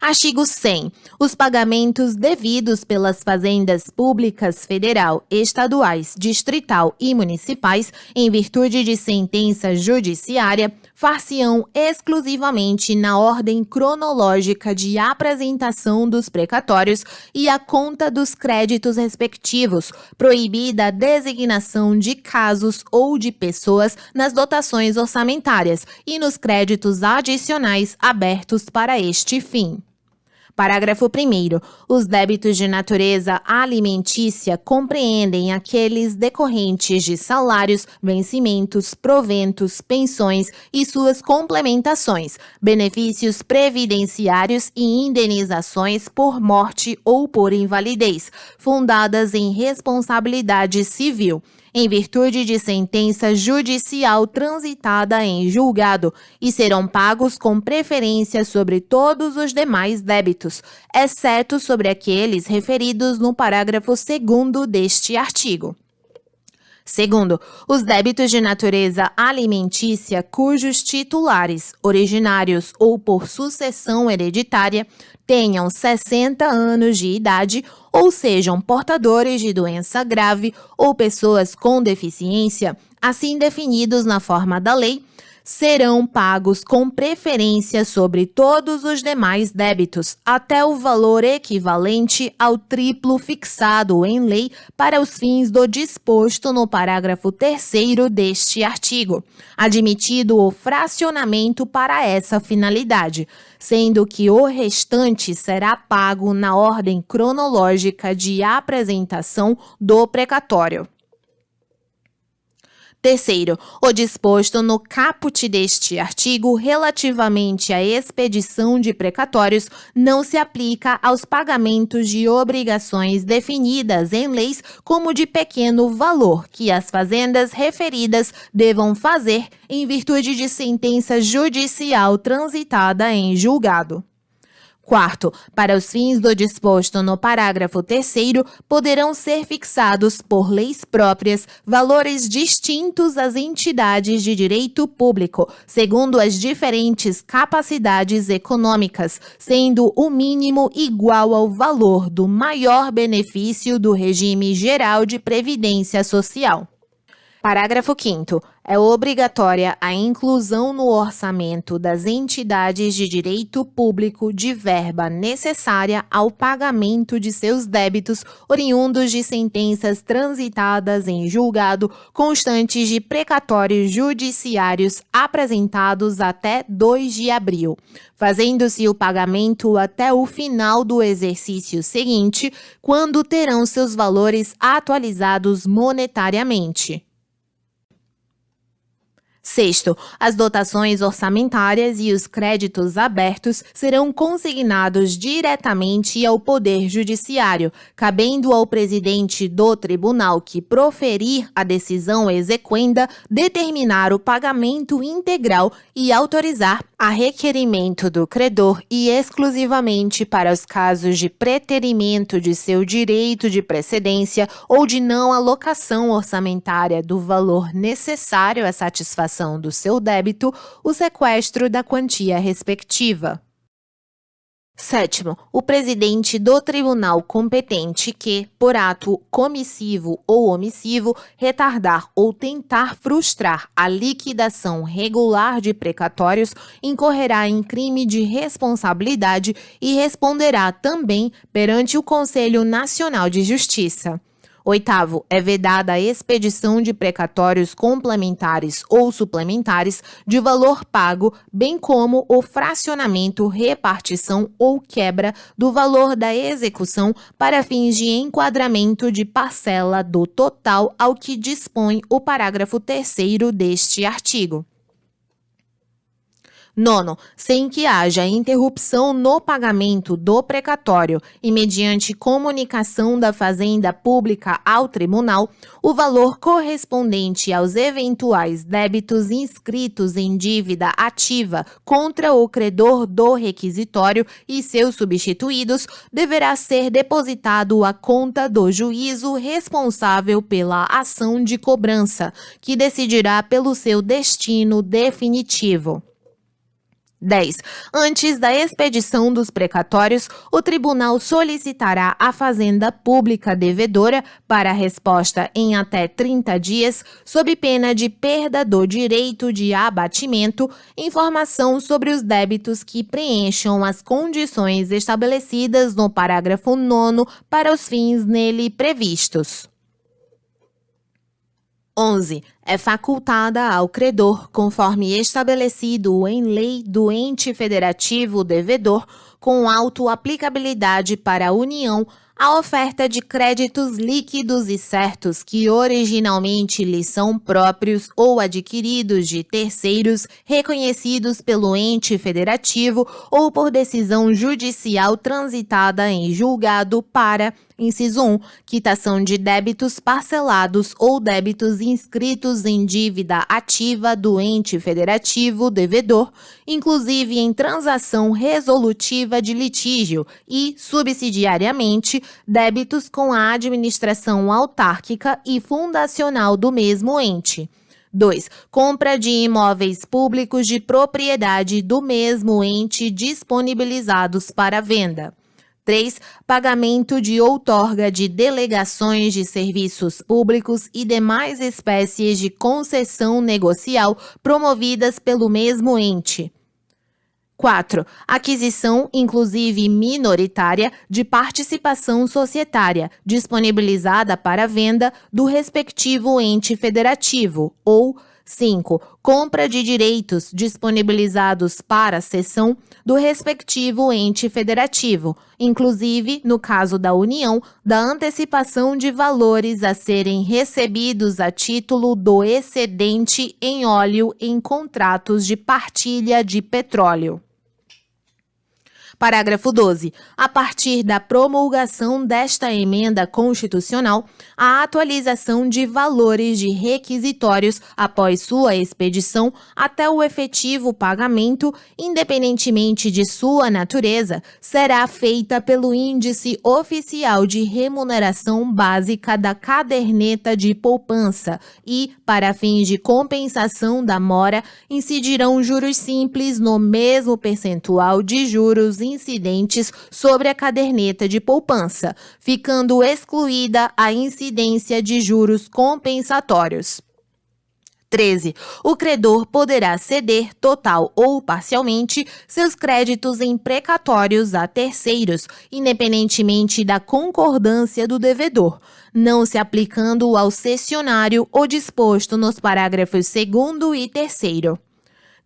Artigo 100. Os pagamentos devidos pelas fazendas públicas federal, estaduais, distrital e municipais, em virtude de sentença judiciária, far-se-ão exclusivamente na ordem cronológica de apresentação dos precatórios e a conta dos créditos respectivos, proibida a designação de casos ou de pessoas nas dotações orçamentárias e nos créditos adicionais abertos para este fim. Parágrafo 1º. Os débitos de natureza alimentícia compreendem aqueles decorrentes de salários, vencimentos, proventos, pensões e suas complementações, benefícios previdenciários e indenizações por morte ou por invalidez, fundadas em responsabilidade civil, em virtude de sentença judicial transitada em julgado, e serão pagos com preferência sobre todos os demais débitos, exceto sobre aqueles referidos no parágrafo 2º deste artigo. Segundo, os débitos de natureza alimentícia cujos titulares, originários ou por sucessão hereditária, tenham 60 anos de idade ou sejam portadores de doença grave ou pessoas com deficiência, assim definidos na forma da lei, serão pagos com preferência sobre todos os demais débitos, até o valor equivalente ao triplo fixado em lei para os fins do disposto no parágrafo 3º deste artigo, admitido o fracionamento para essa finalidade, sendo que o restante será pago na ordem cronológica de apresentação do precatório. Terceiro, o disposto no caput deste artigo relativamente à expedição de precatórios não se aplica aos pagamentos de obrigações definidas em leis como de pequeno valor que as fazendas referidas devam fazer em virtude de sentença judicial transitada em julgado. Quarto, para os fins do disposto no parágrafo 3º, poderão ser fixados por leis próprias valores distintos às entidades de direito público, segundo as diferentes capacidades econômicas, sendo o mínimo igual ao valor do maior benefício do regime geral de previdência social. Parágrafo 5º. É obrigatória a inclusão no orçamento das entidades de direito público de verba necessária ao pagamento de seus débitos oriundos de sentenças transitadas em julgado constantes de precatórios judiciários apresentados até 2 de abril, fazendo-se o pagamento até o final do exercício seguinte, quando terão seus valores atualizados monetariamente. Sexto, as dotações orçamentárias e os créditos abertos serão consignados diretamente ao Poder Judiciário, cabendo ao presidente do tribunal que proferir a decisão exequenda determinar o pagamento integral e autorizar, a requerimento do credor e exclusivamente para os casos de preterimento de seu direito de precedência ou de não alocação orçamentária do valor necessário à satisfação do seu débito, o sequestro da quantia respectiva. Sétimo, o presidente do tribunal competente que, por ato comissivo ou omissivo, retardar ou tentar frustrar a liquidação regular de precatórios, incorrerá em crime de responsabilidade e responderá também perante o Conselho Nacional de Justiça. Oitavo, é vedada a expedição de precatórios complementares ou suplementares de valor pago, bem como o fracionamento, repartição ou quebra do valor da execução para fins de enquadramento de parcela do total ao que dispõe o parágrafo 3º deste artigo. Nono, sem que haja interrupção no pagamento do precatório e mediante comunicação da fazenda pública ao tribunal, o valor correspondente aos eventuais débitos inscritos em dívida ativa contra o credor do requisitório e seus substituídos deverá ser depositado à conta do juízo responsável pela ação de cobrança, que decidirá pelo seu destino definitivo. 10. Antes da expedição dos precatórios, o tribunal solicitará à Fazenda Pública devedora para resposta em até 30 dias, sob pena de perda do direito de abatimento, informação sobre os débitos que preencham as condições estabelecidas no parágrafo 9º para os fins nele previstos. 11. É facultada ao credor, conforme estabelecido em lei do ente federativo devedor, com auto-aplicabilidade para a União, a oferta de créditos líquidos e certos que originalmente lhe são próprios ou adquiridos de terceiros reconhecidos pelo ente federativo ou por decisão judicial transitada em julgado para, inciso 1, quitação de débitos parcelados ou débitos inscritos em dívida ativa do ente federativo devedor, inclusive em transação resolutiva de litígio e, subsidiariamente, débitos com a administração autárquica e fundacional do mesmo ente. 2. Compra de imóveis públicos de propriedade do mesmo ente disponibilizados para venda. 3. Pagamento de outorga de delegações de serviços públicos e demais espécies de concessão negocial promovidas pelo mesmo ente. 4. Aquisição, inclusive minoritária, de participação societária, disponibilizada para venda do respectivo ente federativo, ou 5. Compra de direitos disponibilizados para cessão do respectivo ente federativo, inclusive, no caso da União, da antecipação de valores a serem recebidos a título do excedente em óleo em contratos de partilha de petróleo. Parágrafo 12. A partir da promulgação desta emenda constitucional, a atualização de valores de requisitórios após sua expedição até o efetivo pagamento, independentemente de sua natureza, será feita pelo Índice Oficial de Remuneração Básica da Caderneta de Poupança e, para fins de compensação da mora, incidirão juros simples no mesmo percentual de juros incidentes sobre a caderneta de poupança, ficando excluída a incidência de juros compensatórios. 13. O credor poderá ceder, total ou parcialmente, seus créditos em precatórios a terceiros, independentemente da concordância do devedor, não se aplicando ao cessionário o disposto nos parágrafos 2º e 3º.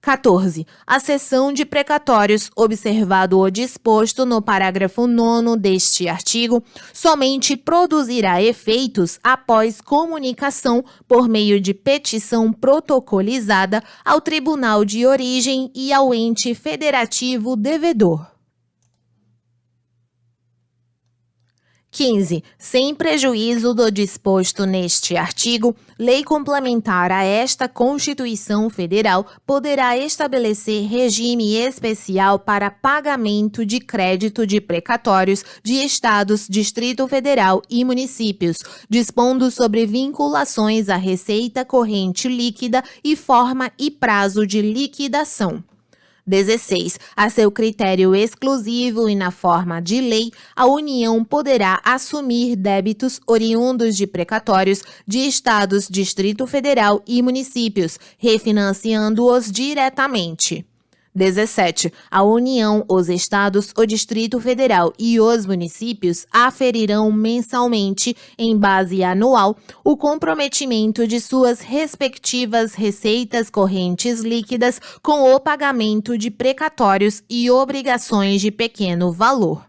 14. A cessão de precatórios, observado o disposto no parágrafo 9º deste artigo, somente produzirá efeitos após comunicação por meio de petição protocolizada ao tribunal de origem e ao ente federativo devedor. 15. Sem prejuízo do disposto neste artigo, lei complementar a esta Constituição Federal poderá estabelecer regime especial para pagamento de crédito de precatórios de estados, Distrito Federal e municípios, dispondo sobre vinculações à receita corrente líquida e forma e prazo de liquidação. 16. A seu critério exclusivo e na forma de lei, a União poderá assumir débitos oriundos de precatórios de estados, Distrito Federal e municípios, refinanciando-os diretamente. 17. A União, os estados, o Distrito Federal e os municípios aferirão mensalmente, em base anual, o comprometimento de suas respectivas receitas correntes líquidas com o pagamento de precatórios e obrigações de pequeno valor.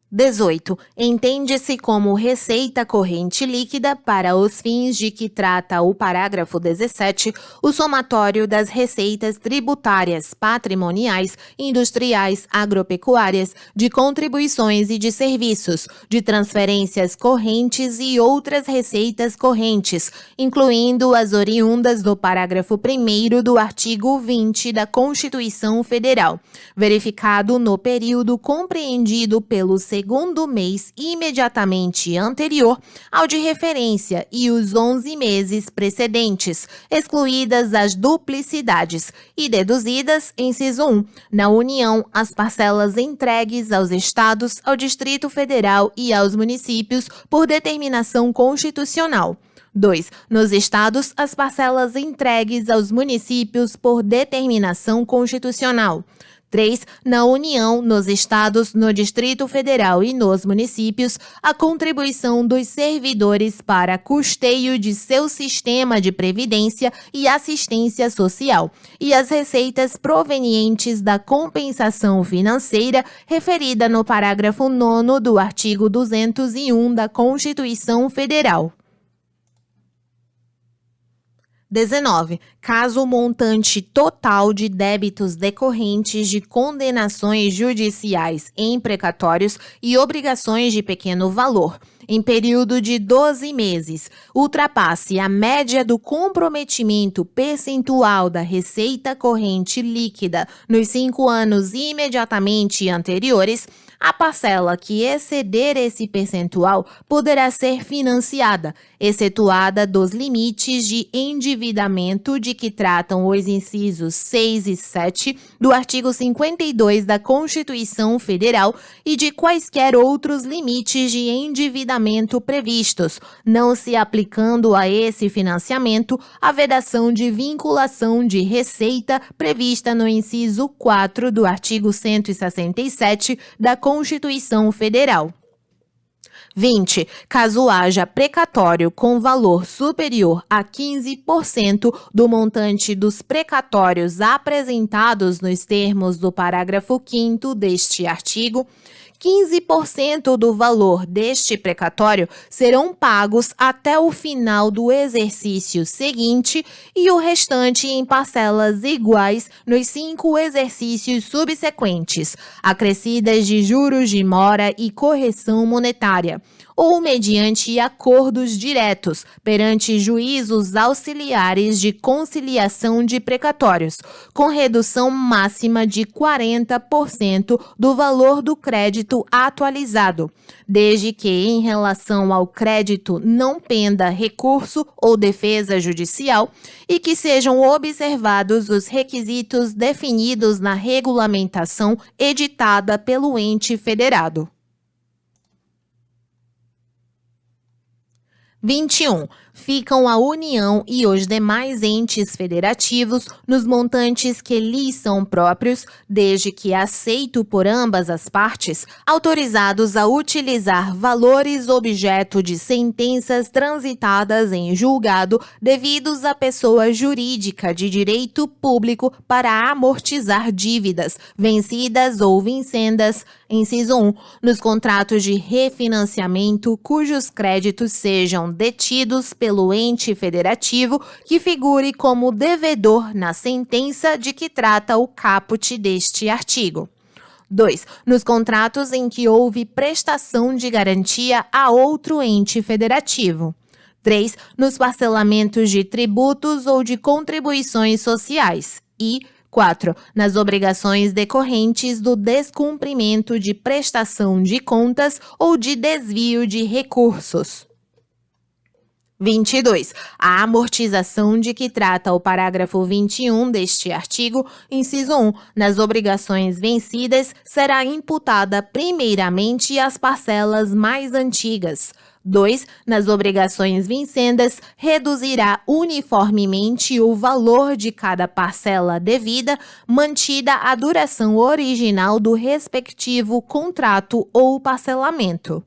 18. Entende-se como receita corrente líquida, para os fins de que trata o parágrafo 17, o somatório das receitas tributárias, patrimoniais, industriais, agropecuárias, de contribuições e de serviços, de transferências correntes e outras receitas correntes, incluindo as oriundas do parágrafo 1º do artigo 20 da Constituição Federal, verificado no período compreendido pelo segundo segundo mês imediatamente anterior ao de referência e os 11 meses precedentes, excluídas as duplicidades e deduzidas, inciso 1, na União, as parcelas entregues aos estados, ao Distrito Federal e aos municípios por determinação constitucional. 2. Nos estados, as parcelas entregues aos municípios por determinação constitucional. 3. Na União, nos estados, no Distrito Federal e nos municípios, a contribuição dos servidores para custeio de seu sistema de previdência e assistência social e as receitas provenientes da compensação financeira referida no parágrafo 9º do artigo 201 da Constituição Federal. 19. Caso o montante total de débitos decorrentes de condenações judiciais em precatórios e obrigações de pequeno valor, em período de 12 meses, ultrapasse a média do comprometimento percentual da receita corrente líquida nos 5 anos imediatamente anteriores, a parcela que exceder esse percentual poderá ser financiada, excetuada dos limites de endividamento de que tratam os incisos 6 e 7 do artigo 52 da Constituição Federal e de quaisquer outros limites de endividamento previstos, não se aplicando a esse financiamento a vedação de vinculação de receita prevista no inciso 4 do artigo 167 da Constituição Federal. 20. Caso haja precatório com valor superior a 15% do montante dos precatórios apresentados nos termos do parágrafo 5º deste artigo, 15% do valor deste precatório serão pagos até o final do exercício seguinte e o restante em parcelas iguais nos 5 exercícios subsequentes, acrescidas de juros de mora e correção monetária, ou mediante acordos diretos perante juízos auxiliares de conciliação de precatórios, com redução máxima de 40% do valor do crédito atualizado, desde que em relação ao crédito não penda recurso ou defesa judicial e que sejam observados os requisitos definidos na regulamentação editada pelo ente federado. 21. Ficam a União e os demais entes federativos nos montantes que lhes são próprios, desde que aceito por ambas as partes, autorizados a utilizar valores objeto de sentenças transitadas em julgado devidos à pessoa jurídica de direito público para amortizar dívidas, vencidas ou vincendas, inciso 1, nos contratos de refinanciamento cujos créditos sejam detidos pelo ente federativo que figure como devedor na sentença de que trata o caput deste artigo. 2. Nos contratos em que houve prestação de garantia a outro ente federativo. 3. Nos parcelamentos de tributos ou de contribuições sociais. E 4. Nas obrigações decorrentes do descumprimento de prestação de contas ou de desvio de recursos. 22. A amortização de que trata o parágrafo 21 deste artigo, inciso 1, nas obrigações vencidas, será imputada primeiramente às parcelas mais antigas. 2. Nas obrigações vincendas, reduzirá uniformemente o valor de cada parcela devida, mantida a duração original do respectivo contrato ou parcelamento.